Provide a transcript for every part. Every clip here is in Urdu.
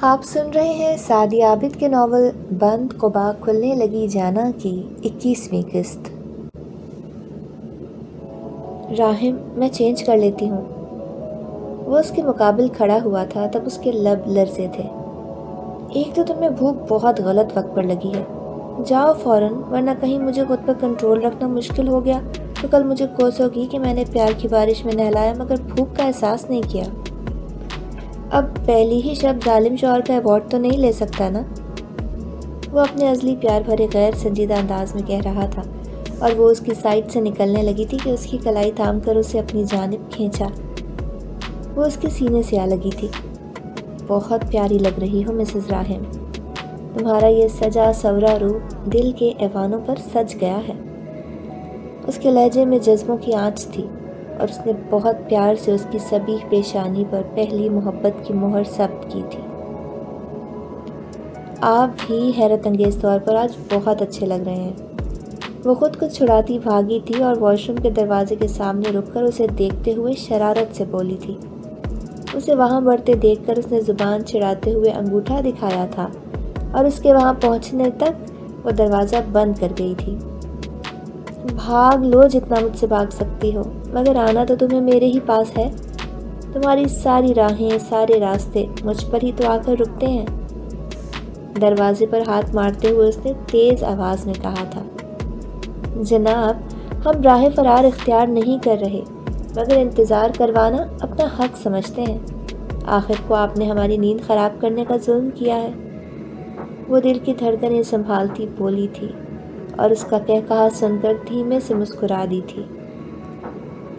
آپ سن رہے ہیں سعدی عابد کے ناول بند قبا کھلنے لگی جانا کی 21ویں قسط۔ راہم، میں چینج کر لیتی ہوں۔ وہ اس کے مقابل کھڑا ہوا تھا، تب اس کے لب لرزے تھے۔ ایک تو تمہیں بھوک بہت غلط وقت پر لگی ہے، جاؤ فوراً، ورنہ کہیں مجھے خود پر کنٹرول رکھنا مشکل ہو گیا تو کل مجھے کوسو گی کہ میں نے پیار کی بارش میں نہلایا مگر بھوک کا احساس نہیں کیا۔ اب پہلی ہی شب ظالم شوہر کا ایوارڈ تو نہیں لے سکتا نا؟ وہ اپنے ازلی پیار بھرے غیر سنجیدہ انداز میں کہہ رہا تھا اور وہ اس کی سائٹ سے نکلنے لگی تھی کہ اس کی کلائی تھام کر اسے اپنی جانب کھینچا۔ وہ اس کے سینے سے آ لگی تھی۔ بہت پیاری لگ رہی ہو مسز راہم، تمہارا یہ سجا سورا روح دل کے ایوانوں پر سج گیا ہے۔ اس کے لہجے میں جذبوں کی آنچ تھی اور اس نے بہت پیار سے اس کی سبیح پیشانی پر پہلی محبت کی مہر ثبت کی تھی۔ آپ بھی حیرت انگیز طور پر آج بہت اچھے لگ رہے ہیں۔ وہ خود کو چھڑاتی بھاگی تھی اور واش روم کے دروازے کے سامنے رک کر اسے دیکھتے ہوئے شرارت سے بولی تھی۔ اسے وہاں بڑھتے دیکھ کر اس نے زبان چھڑاتے ہوئے انگوٹھا دکھایا تھا اور اس کے وہاں پہنچنے تک وہ دروازہ بند کر گئی تھی۔ بھاگ لو جتنا مجھ سے بھاگ سکتی ہو، مگر آنا تو تمہیں میرے ہی پاس ہے۔ تمہاری ساری راہیں، سارے راستے مجھ پر ہی تو آ کر رکتے ہیں۔ دروازے پر ہاتھ مارتے ہوئے اس نے تیز آواز میں کہا تھا۔ جناب، ہم راہ فرار اختیار نہیں کر رہے، مگر انتظار کروانا اپنا حق سمجھتے ہیں۔ آخر کو آپ نے ہماری نیند خراب کرنے کا ظلم کیا ہے۔ وہ دل کی دھڑکنیں سنبھالتی بولی تھی اور اس کا کہا سن کر دھیمے سے مسکرا دی تھی۔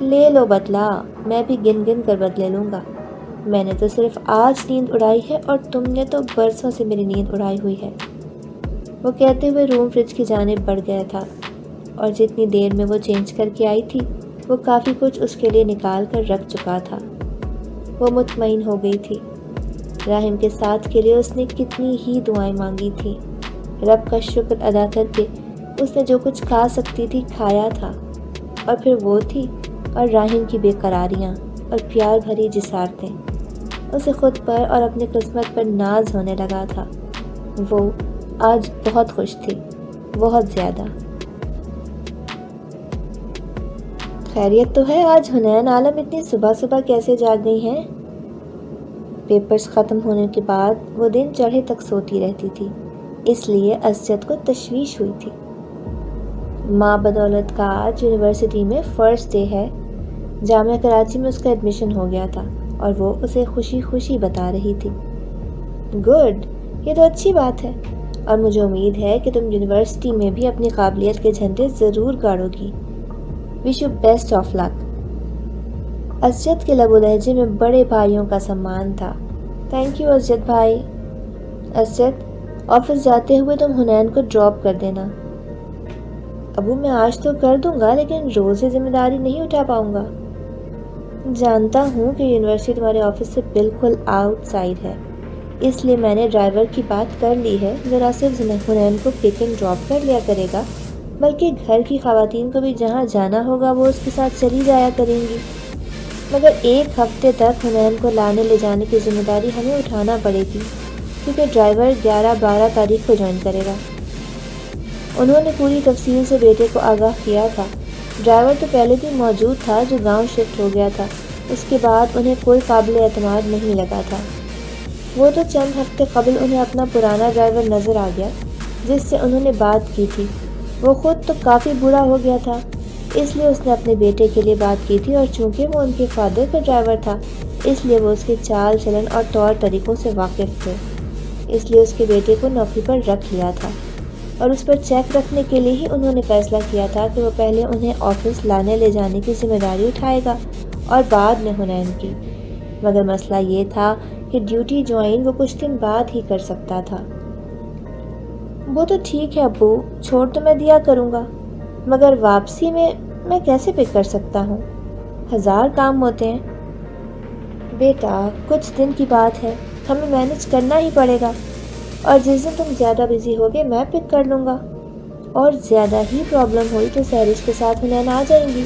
لے لو بدلہ، میں بھی گن گن کر بدلے لوں گا۔ میں نے تو صرف آج نیند اڑائی ہے اور تم نے تو برسوں سے میری نیند اڑائی ہوئی ہے۔ وہ کہتے ہوئے روم فریج کی جانب بڑھ گیا تھا اور جتنی دیر میں وہ چینج کر کے آئی تھی وہ کافی کچھ اس کے لیے نکال کر رکھ چکا تھا۔ وہ مطمئن ہو گئی تھی۔ راہم کے ساتھ کے لیے اس نے کتنی ہی دعائیں مانگی تھیں۔ رب کا شکر ادا کر کے اس نے جو کچھ کھا سکتی تھی کھایا تھا، اور پھر وہ تھی اور راہم کی بے قراریاں اور پیار بھری جسارتیں۔ اسے خود پر اور اپنی قسمت پر ناز ہونے لگا تھا۔ وہ آج بہت خوش تھی، بہت زیادہ۔ خیریت تو ہے؟ آج حنین عالم اتنی صبح صبح کیسے جاگ گئی ہیں؟ پیپرز ختم ہونے کے بعد وہ دن چڑھے تک سوتی رہتی تھی، اس لیے اسجد کو تشویش ہوئی تھی۔ ماں بدولت کا آج یونیورسٹی میں فرسٹ ڈے ہے۔ جامعہ کراچی میں اس کا ایڈمیشن ہو گیا تھا اور وہ اسے خوشی خوشی بتا رہی تھی۔ گڈ، یہ تو اچھی بات ہے، اور مجھے امید ہے کہ تم یونیورسٹی میں بھی اپنی قابلیت کے جھنڈے ضرور گاڑو گی۔ وش یو بیسٹ آف لک۔ اسجد کے لب و لہجے میں بڑے بھائیوں کا سمان تھا۔ تھینک یو اسجد بھائی۔ اسجد، آفس جاتے ہوئے تم حنین کو ڈراپ کر دینا۔ ابو میں آج تو کر دوں گا، لیکن روز یہ ذمہ داری نہیں اٹھا پاؤں گا۔ جانتا ہوں کہ یونیورسٹی تمہارے آفس سے بالکل آؤٹ سائڈ ہے، اس لیے میں نے ڈرائیور کی بات کر لی ہے، ذرا صرف حنین کو پک اینڈ ڈراپ کر لیا کرے گا، بلکہ گھر کی خواتین کو بھی جہاں جانا ہوگا وہ اس کے ساتھ چلی جایا کریں گی، مگر ایک ہفتے تک حنین کو لانے لے جانے کی ذمہ داری ہمیں اٹھانا پڑے گی، کیونکہ ڈرائیور 11-12 تاریخ کو جوائن کرے گا۔ انہوں نے پوری تفصیل سے بیٹے کو آگاہ کیا تھا۔ ڈرائیور تو پہلے بھی موجود تھا جو گاؤں شفٹ ہو گیا تھا، اس کے بعد انہیں کوئی قابل اعتماد نہیں لگا تھا۔ وہ تو چند ہفتے قبل انہیں اپنا پرانا ڈرائیور نظر آ گیا جس سے انہوں نے بات کی تھی۔ وہ خود تو کافی برا ہو گیا تھا، اس لیے اس نے اپنے بیٹے کے لیے بات کی تھی، اور چونکہ وہ ان کے فادر کا ڈرائیور تھا اس لیے وہ اس کے چال چلن اور طور طریقوں سے واقف تھے، اس لیے اس کے بیٹے کو نوکری پر رکھ لیا تھا، اور اس پر چیک رکھنے کے لیے ہی انہوں نے فیصلہ کیا تھا کہ وہ پہلے انہیں آفس لانے لے جانے کی ذمہ داری اٹھائے گا اور بعد میں حنین کی۔ مگر مسئلہ یہ تھا کہ ڈیوٹی جوائن وہ کچھ دن بعد ہی کر سکتا تھا۔ وہ تو ٹھیک ہے ابو، چھوڑ تو میں دیا کروں گا، مگر واپسی میں کیسے پک کر سکتا ہوں؟ 1000 کام ہوتے ہیں۔ بیٹا، کچھ دن کی بات ہے، ہمیں مینج کرنا ہی پڑے گا، اور جس دن تم زیادہ بزی ہوگے میں پک کر لوں گا، اور زیادہ ہی پرابلم ہوئی تو سہرش کے ساتھ حنین آ جائیں گی۔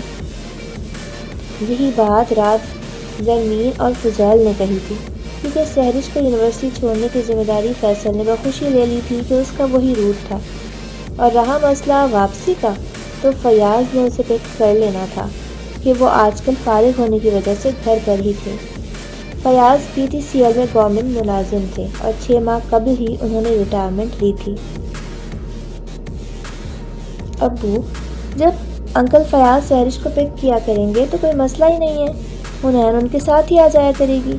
یہی بات رات زرمین اور فضیل نے کہی تھی۔ کیونکہ سہرش کو یونیورسٹی چھوڑنے کی ذمہ داری فیصل نے بخوشی لے لی تھی کہ اس کا وہی روٹ تھا، اور رہا مسئلہ واپسی کا تو فیاض نے اسے پک کر لینا تھا کہ وہ آج کل فارغ ہونے کی وجہ سے گھر پر ہی تھے۔ فیاض PTCL میں گورنمنٹ ملازم تھے اور 6 ماہ قبل ہی انہوں نے ریٹائرمنٹ لی تھی۔ ابو، جب انکل فیاض سہرش کو پک کیا کریں گے تو کوئی مسئلہ ہی نہیں ہے، حنین ان کے ساتھ ہی آ جایا کرے گی۔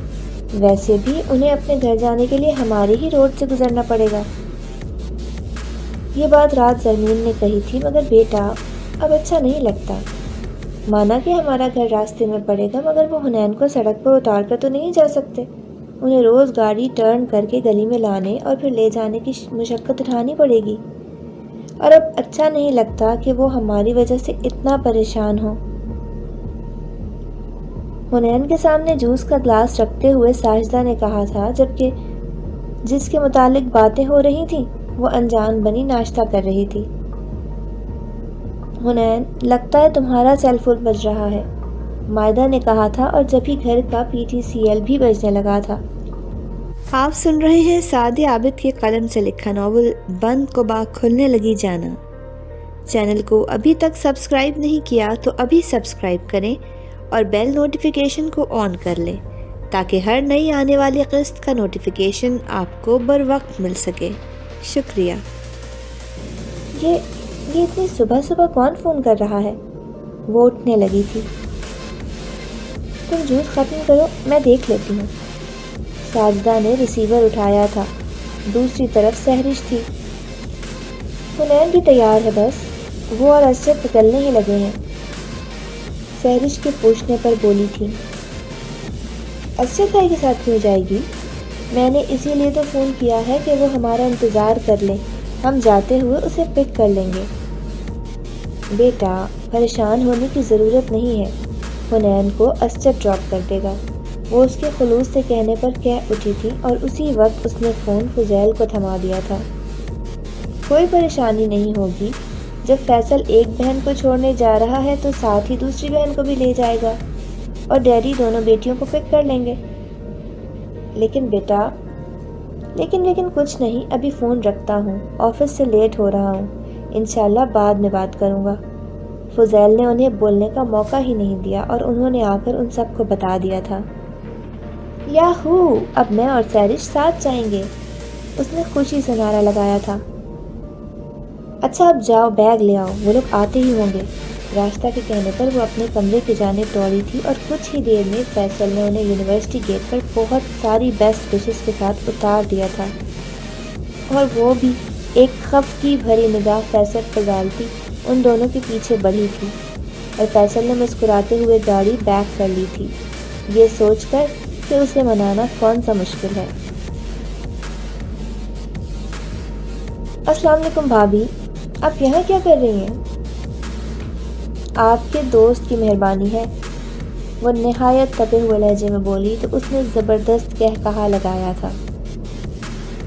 ویسے بھی انہیں اپنے گھر جانے کے لیے ہمارے ہی روڈ سے گزرنا پڑے گا۔ یہ بات رات زرمین نے کہی تھی، مگر بیٹا اب اچھا نہیں لگتا۔ مانا کہ ہمارا گھر راستے میں پڑے گا، مگر وہ حنین کو سڑک پر اتار کر تو نہیں جا سکتے۔ انہیں روز گاڑی ٹرن کر کے گلی میں لانے اور پھر لے جانے کی مشقت اٹھانی پڑے گی، اور اب اچھا نہیں لگتا کہ وہ ہماری وجہ سے اتنا پریشان ہو۔ حنین کے سامنے جوس کا گلاس رکھتے ہوئے ساجدہ نے کہا تھا، جبکہ جس کے متعلق باتیں ہو رہی تھیں وہ انجان بنی ناشتہ کر رہی تھی۔ حنین، لگتا ہے تمہارا سیل فون بج رہا ہے، مائدہ نے کہا تھا، اور جب ہی گھر کا PTCL بھی بجنے لگا تھا۔ آپ سن رہے ہیں سعد عابد کے قلم سے لکھا ناول بند قبا کھلنے لگی جانا۔ چینل کو ابھی تک سبسکرائب نہیں کیا تو ابھی سبسکرائب کریں اور بیل نوٹیفیکیشن کو آن کر لیں تاکہ ہر نئی آنے والی قسط کا نوٹیفیکیشن آپ کو بر وقت مل سکے۔ شکریہ۔ یہ اتنی صبح صبح کون فون کر رہا ہے؟ وہ اٹھنے لگی تھی۔ تم جوس ختم کرو، میں دیکھ لیتی ہوں۔ ساجدہ نے ریسیور اٹھایا تھا۔ دوسری طرف سہرش تھی۔ حنین بھی تیار ہے، بس وہ اور اسجد نکلنے ہی لگے ہیں، سہرش کے پوچھنے پر بولی تھی۔ اسجد بھائی کے ساتھ کیوں جائے گی؟ میں نے اسی لیے تو فون کیا ہے کہ وہ ہمارا انتظار کر لے، ہم جاتے ہوئے اسے پک کر لیں گے۔ بیٹا، پریشان ہونے کی ضرورت نہیں ہے، حنین کو اسجد ڈراپ کر دے گا، وہ اس کے خلوص سے کہنے پر کہہ اٹھی تھی، اور اسی وقت اس نے فون فضیل کو تھما دیا تھا۔ کوئی پریشانی نہیں ہوگی، جب فیصل ایک بہن کو چھوڑنے جا رہا ہے تو ساتھ ہی دوسری بہن کو بھی لے جائے گا، اور ڈیڈی دونوں بیٹیوں کو پک کر لیں گے۔ لیکن بیٹا، لیکن کچھ نہیں، ابھی فون رکھتا ہوں، آفس سے لیٹ ہو رہا ہوں، انشاءاللہ بعد میں بات کروں گا۔ فضیل نے انہیں بولنے کا موقع ہی نہیں دیا اور انہوں نے آ کر ان سب کو بتا دیا تھا۔ یاہو، اب میں اور سہرش ساتھ جائیں گے، اس نے خوشی سے نعرہ لگایا تھا۔ اچھا اب جاؤ، بیگ لے آؤ، وہ لوگ آتے ہی ہوں گے۔ راستہ کے کہنے پر وہ اپنے کمرے کی جانب دوڑی تھی، اور کچھ ہی دیر میں فیصل نے انہیں یونیورسٹی گیٹ پر بہت ساری بیسٹ وشز کے ساتھ اتار دیا تھا، اور وہ بھی ایک خف کی بھری نگاہ فیصل پر ڈالتی ان دونوں کے پیچھے بڑھی تھی، اور فیصل نے مسکراتے ہوئے گاڑی بیک کر لی تھی، یہ سوچ کر کہ اسے منانا کون سا مشکل ہے۔ السلام علیکم بھابھی، آپ یہاں کیا کر رہی ہیں؟ آپ کے دوست کی مہربانی ہے، وہ نہایت تپے ہوئے لہجے میں بولی تو اس نے زبردست کہا لگایا تھا۔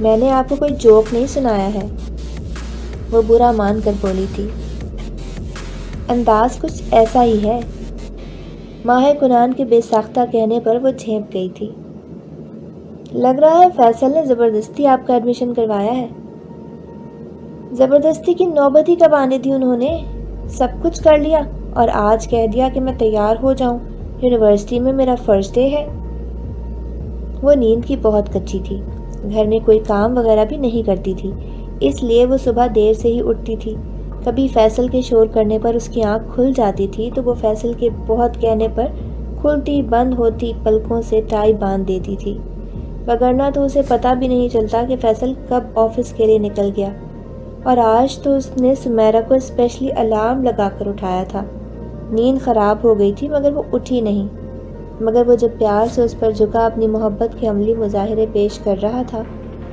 میں نے آپ کو کوئی جوک نہیں سنایا ہے، وہ برا مان کر بولی تھی۔ انداز کچھ ایسا ہی ہے۔ ماہ کنان کے بے ساختہ کہنے پر وہ جھینپ گئی تھی۔ لگ رہا ہے فیصل نے زبردستی آپ کا ایڈمیشن کروایا ہے۔ زبردستی کی نوبت ہی کب آنے دی انہوں نے، سب کچھ کر لیا اور آج کہہ دیا کہ میں تیار ہو جاؤں، یونیورسٹی میں میرا فرسٹ ڈے ہے۔ وہ نیند کی بہت کچی تھی، گھر میں کوئی کام وغیرہ بھی نہیں کرتی تھی، اس لیے وہ صبح دیر سے ہی اٹھتی تھی۔ کبھی فیصل کے شور کرنے پر اس کی آنکھ کھل جاتی تھی تو وہ فیصل کے بہت کہنے پر کھلتی بند ہوتی پلکوں سے ٹائی باندھ دیتی تھی، وگرنہ تو اسے پتہ بھی نہیں چلتا کہ فیصل کب آفس کے لیے نکل گیا۔ اور آج تو اس نے سمیرا کو اسپیشلی الارم لگا کر اٹھایا تھا۔ نیند خراب ہو گئی تھی مگر وہ اٹھی نہیں، مگر وہ جب پیار سے اس پر جھکا اپنی محبت کے عملی مظاہرے پیش کر رہا تھا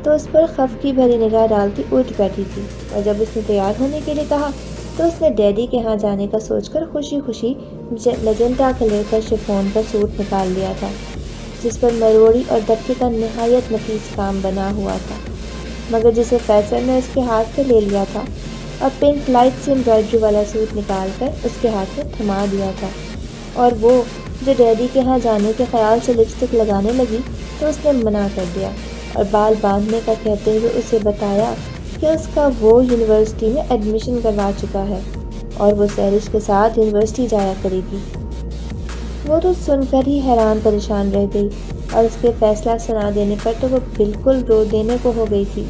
تو اس پر خف کی بھری نگاہ ڈالتی اٹھ بیٹھی تھی، اور جب اس نے تیار ہونے کے لیے کہا تو اس نے ڈیڈی کے ہاں جانے کا سوچ کر خوشی خوشی مجنٹا کلر کا شفون کا سوٹ نکال لیا تھا، جس پر مروڑی اور دبکے کا نہایت نفیس کام بنا ہوا تھا، مگر جسے فیصل نے اس کے ہاتھ سے لے لیا تھا اور پنک لائٹ سے امبرائڈری والا سوٹ نکال کر اس کے ہاتھ میں تھما دیا تھا۔ اور وہ جو ڈیڈی کے ہاں جانے کے خیال سے لپسٹک لگانے لگی تو اس نے منع کر دیا اور بال باندھنے کا کہتے ہوئے اسے بتایا کہ اس کا وہ یونیورسٹی میں ایڈمیشن کروا چکا ہے اور وہ سہرش کے ساتھ یونیورسٹی جایا کرے گی۔ وہ تو سن کر ہی حیران پریشان رہ گئی اور اس کے فیصلہ سنا دینے پر تو وہ بالکل رو دینے کو ہو گئی تھی،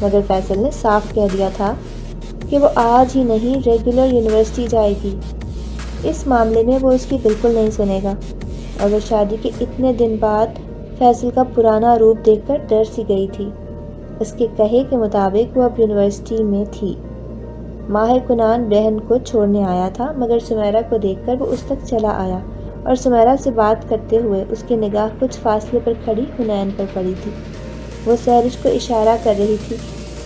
مگر فیصل نے صاف کہہ دیا تھا کہ وہ آج ہی نہیں ریگولر یونیورسٹی جائے گی۔ اس معاملے میں وہ اس کی بالکل نہیں سنے گا، اور وہ شادی کے اتنے دن بعد فیصل کا پرانا روپ دیکھ کر ڈر سی گئی تھی۔ اس کے کہے کے مطابق وہ اب یونیورسٹی میں تھی۔ ماہر کنان بہن کو چھوڑنے آیا تھا، مگر سمیرہ کو دیکھ کر وہ اس تک چلا آیا اور سمیرہ سے بات کرتے ہوئے اس کی نگاہ کچھ فاصلے پر کھڑی حنین پر پڑی تھی۔ وہ سہرش کو اشارہ کر رہی تھی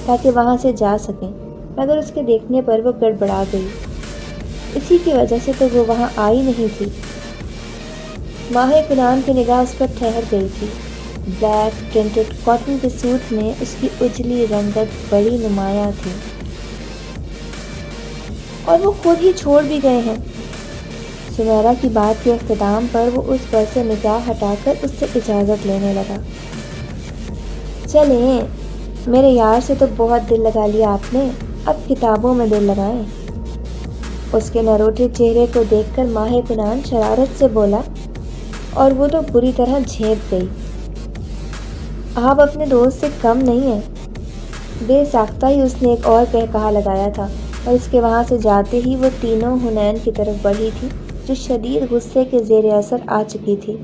تاکہ وہاں سے جا سکیں، مگر اس کے دیکھنے پر وہ گڑبڑا گئی۔ اسی کی وجہ سے تو وہ وہاں آئی نہیں تھی۔ ماہر کنان کی نگاہ اس پر ٹھہر گئی تھی۔ بلیک پرنٹڈ کاٹن کے سوٹ میں اس کی اجلی رنگت بڑی نمایاں تھی، اور وہ خود ہی چھوڑ بھی گئے ہیں۔ سمیرہ کی بات کے اختتام پر وہ اس پر سے نگاہ ہٹا کر اس سے اجازت لینے لگا۔ چلیں، میرے یار سے تو بہت دل لگا لیا آپ نے، اب کتابوں میں دل لگائیں۔ اس کے نروٹے چہرے کو دیکھ کر ماہر کنان شرارت سے بولا، اور وہ تو بری طرح جھینپ گئی۔ آپ اپنے دوست سے کم نہیں ہیں۔ بے ساختہ ہی اس نے ایک اور کہا لگایا تھا، اور اس کے وہاں سے جاتے ہی وہ تینوں حنین کی طرف بڑھی تھی جو شدید غصے کے زیر اثر آ چکی تھی۔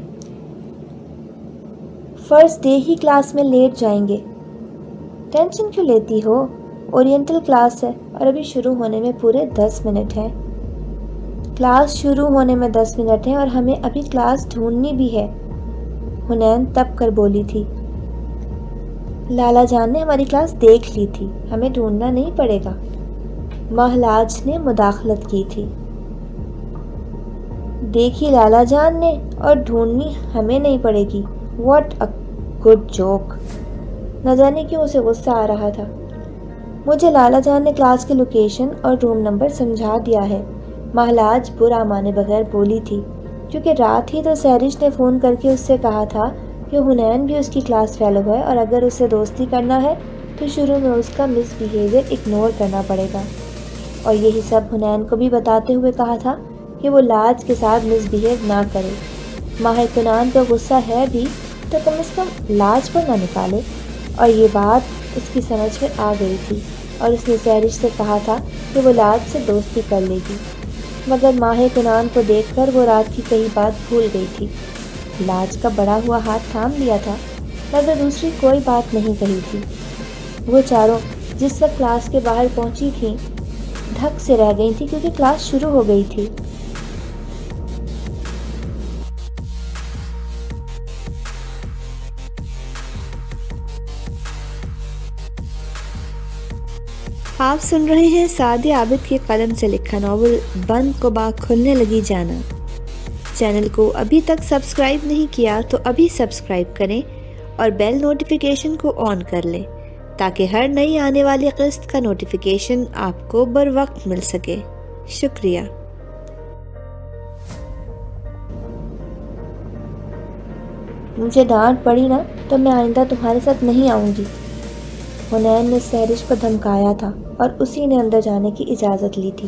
فرسٹ ڈے ہی کلاس میں لیٹ جائیں گے۔ ٹینشن کیوں لیتی ہو؟ اورینٹل کلاس ہے اور ابھی شروع ہونے میں پورے 10 منٹ ہیں۔ کلاس شروع ہونے میں 10 منٹ ہیں اور ہمیں ابھی کلاس ڈھونڈنی بھی ہے، حنین تب کر بولی تھی۔ لالا جان نے ہماری کلاس دیکھ لی تھی، ہمیں ڈھونڈنا نہیں پڑے گا، مہلاج نے مداخلت کی تھی۔ دیکھی لالا جان نے، اور ڈھونڈنی ہمیں نہیں پڑے گی، واٹ اے گڈ جوک۔ نہ جانے کیوں اسے غصہ آ رہا تھا۔ مجھے لالا جان نے کلاس کی لوکیشن اور روم نمبر سمجھا دیا ہے، مہلاج برا مانے بغیر بولی تھی، کیونکہ رات ہی تو سہرش نے فون کر کے اس سے کہا تھا کہ حنین بھی اس کی کلاس فیلو ہے اور اگر اسے دوستی کرنا ہے تو شروع میں اس کا مس بیہیویئر اگنور کرنا پڑے گا، اور یہی سب حنین کو بھی بتاتے ہوئے کہا تھا کہ وہ لاج کے ساتھ مس بہیو نہ کرے۔ ماہر کنان کا غصہ ہے بھی تو کم از کم لاج پر نہ نکالے، اور یہ بات اس کی سمجھ میں آ گئی تھی، اور اس نے سہرش سے کہا تھا کہ وہ لاج سے دوستی کر لے گی، مگر ماہر کنان کو دیکھ کر وہ رات کی کہی بات بھول گئی تھی۔ لاج کا بڑا ہوا ہاتھ تھام لیا تھا، مگر دوسری کوئی بات نہیں کہی تھی۔ وہ چاروں جس وقت کلاس کے باہر پہنچی تھیں دھک سے رہ گئی تھی، کیونکہ کلاس شروع ہو گئی تھی۔ آپ سن رہے ہیں سعدیہ عابد کے قلم سے لکھا ناول بند کو با کھلنے لگی جانا۔ چینل کو ابھی تک سبسکرائب نہیں کیا تو ابھی سبسکرائب کریں اور بیل نوٹیفیکیشن کو آن کر لیں تاکہ ہر نئی آنے والی قسط کا نوٹیفیکیشن آپ کو بر وقت مل سکے۔ شکریہ۔ مجھے ڈانٹ پڑی نا تو میں آئندہ تمہارے ساتھ نہیں آؤں گی، حنین نے سہرش کو دھمکایا تھا اور اسی نے اندر جانے کی اجازت لی تھی۔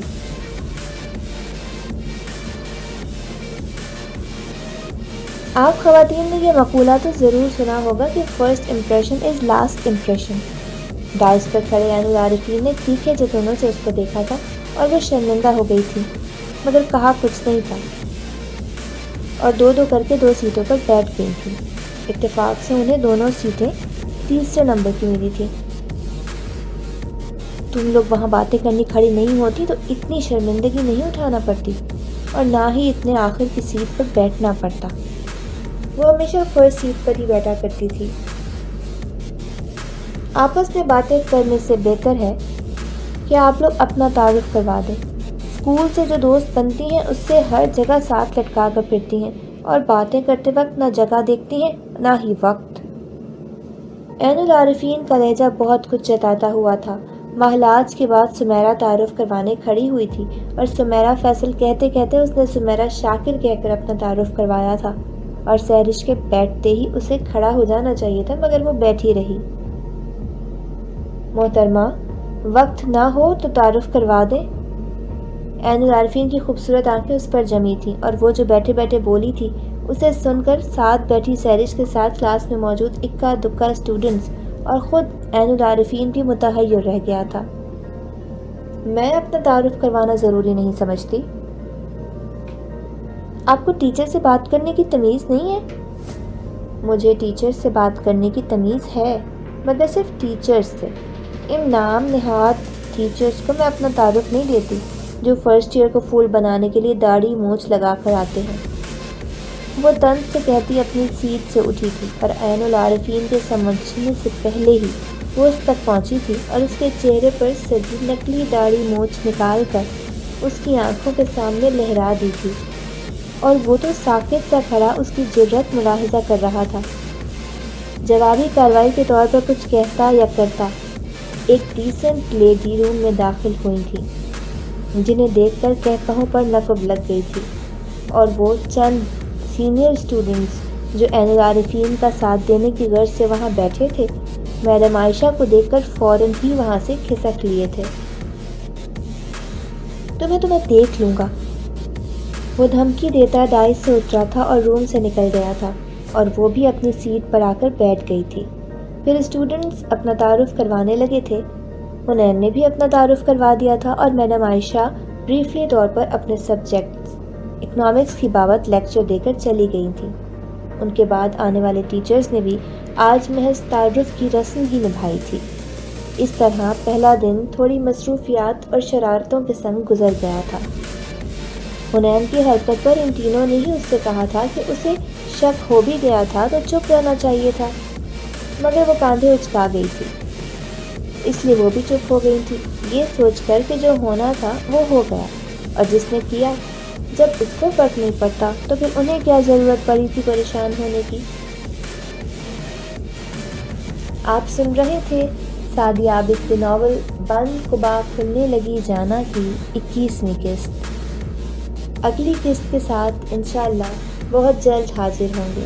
آپ خواتین نے یہ مقولہ تو ضرور سنا ہوگا کہ first impression is last impression. Dais پر کھڑے عارفین نے تیکھے جتنوں سے اس کو دیکھا تھا اور وہ شرمندہ ہو گئی تھی، مگر کہا کچھ نہیں تھا، اور دو دو کر کے 2 سیٹوں پر بیٹھ گئی تھی۔ اتفاق سے انہیں دونوں سیٹیں تیسرے نمبر کی ملی تھی۔ تم لوگ وہاں باتیں کرنی کھڑی نہیں ہوتی تو اتنی شرمندگی نہیں اٹھانا پڑتی، اور نہ ہی اتنے آخر کی سیٹ پر بیٹھنا پڑتا۔ وہ ہمیشہ فرسٹ سیٹ پر ہی بیٹھا کرتی تھی۔ آپس میں باتیں کرنے سے بہتر ہے کہ آپ لوگ اپنا تعارف کروا دیں۔ اسکول سے جو دوست بنتی ہیں اس سے ہر جگہ ساتھ لٹکا کر پھرتی ہیں، اور باتیں کرتے وقت نہ جگہ دیکھتی ہیں نہ ہی وقت۔ عین العارفین کا لہجہ بہت کچھ جتاتا ہوا تھا۔ مہلاج کے بعد سمیرہ تعارف کروانے کھڑی ہوئی تھی، اور سمیرہ فیصل کہتے کہتے اس نے سمیرہ شاکر کہہ کر اپنا تعارف کروایا تھا۔ اور سہرش کے بیٹھتے ہی اسے کھڑا ہو جانا چاہیے تھا، مگر وہ بیٹھی رہی۔ محترمہ، وقت نہ ہو تو تعارف کروا دیں۔ عین العارفین کی خوبصورت آنکھیں اس پر جمی تھیں، اور وہ جو بیٹھے بیٹھے بولی تھی اسے سن کر ساتھ بیٹھی سہرش کے ساتھ کلاس میں موجود اکا دکا اسٹوڈنٹس اور خود عین العارفین بھی متحیر رہ گیا تھا۔ میں اپنا تعارف کروانا ضروری نہیں سمجھتی۔ آپ کو ٹیچر سے بات کرنے کی تمیز نہیں ہے؟ مجھے ٹیچر سے بات کرنے کی تمیز ہے، مگر صرف ٹیچرز سے۔ ان نام نہاد ٹیچرز کو میں اپنا تعارف نہیں دیتی، جو فرسٹ ایئر کو پھول بنانے کے لیے داڑھی مونچھ لگا کر آتے ہیں۔ وہ طنز سے کہتی اپنی سیٹ سے اٹھی تھی، اور عین العارفین کے سمجھنے سے پہلے ہی وہ اس تک پہنچی تھی اور اس کے چہرے پر سجی نکلی داڑھی مونچھ نکال کر اس کی آنکھوں کے سامنے لہرا دی تھی، اور وہ تو ساکت سا کھڑا اس کی جرأت ملاحظہ کر رہا تھا۔ جوابی کارروائی کے طور پر کچھ کہتا یا کرتا ایک ڈیسنٹ لیڈی روم میں داخل ہوئی تھی، جنہیں دیکھ کر کہکہوں پر نقب لگ گئی تھی، اور وہ چند سینئر اسٹوڈنٹس جو عین العارفین کا ساتھ دینے کی غرض سے وہاں بیٹھے تھے، میڈم عائشہ کو دیکھ کر فوراً ہی وہاں سے کھسک لیے تھے۔ تو میں تمہیں دیکھ لوں گا، وہ دھمکی دیتا ڈائس سے اترا تھا اور روم سے نکل گیا تھا، اور وہ بھی اپنی سیٹ پر آ کر بیٹھ گئی تھی۔ پھر اسٹوڈنٹس اپنا تعارف کروانے لگے تھے۔ حنین نے بھی اپنا تعارف کروا دیا تھا، اور میڈم عائشہ بریفلی طور پر اپنے سبجیکٹ اکنامکس کی بابت لیکچر دے کر چلی گئی تھیں۔ ان کے بعد آنے والے ٹیچرز نے بھی آج محض تعارف کی رسم ہی نبھائی تھی۔ اس طرح پہلا دن تھوڑی مصروفیات اور شرارتوں کے سنگ گزر گیا تھا۔ حنین کی حرکت پر ان تینوں نے ہی اس سے کہا تھا کہ اسے شک ہو بھی گیا تھا تو چپ رہنا چاہیے تھا، مگر وہ کاندھے اچکا گئی تھی، اس لیے وہ بھی چپ ہو گئی تھی، یہ سوچ کر کہ جو ہونا تھا وہ ہو گیا، اور جس نے کیا جب اس کو فرق نہیں پڑتا تو پھر انہیں کیا ضرورت پڑی تھی پریشان ہونے کی۔ آپ سن رہے تھے سعدیہ عابد کی ناول بند قبا کھلنے لگی جانا کی 21ویں قسط۔ اگلی قسط کے ساتھ انشاءاللہ بہت جلد حاضر ہوں گے۔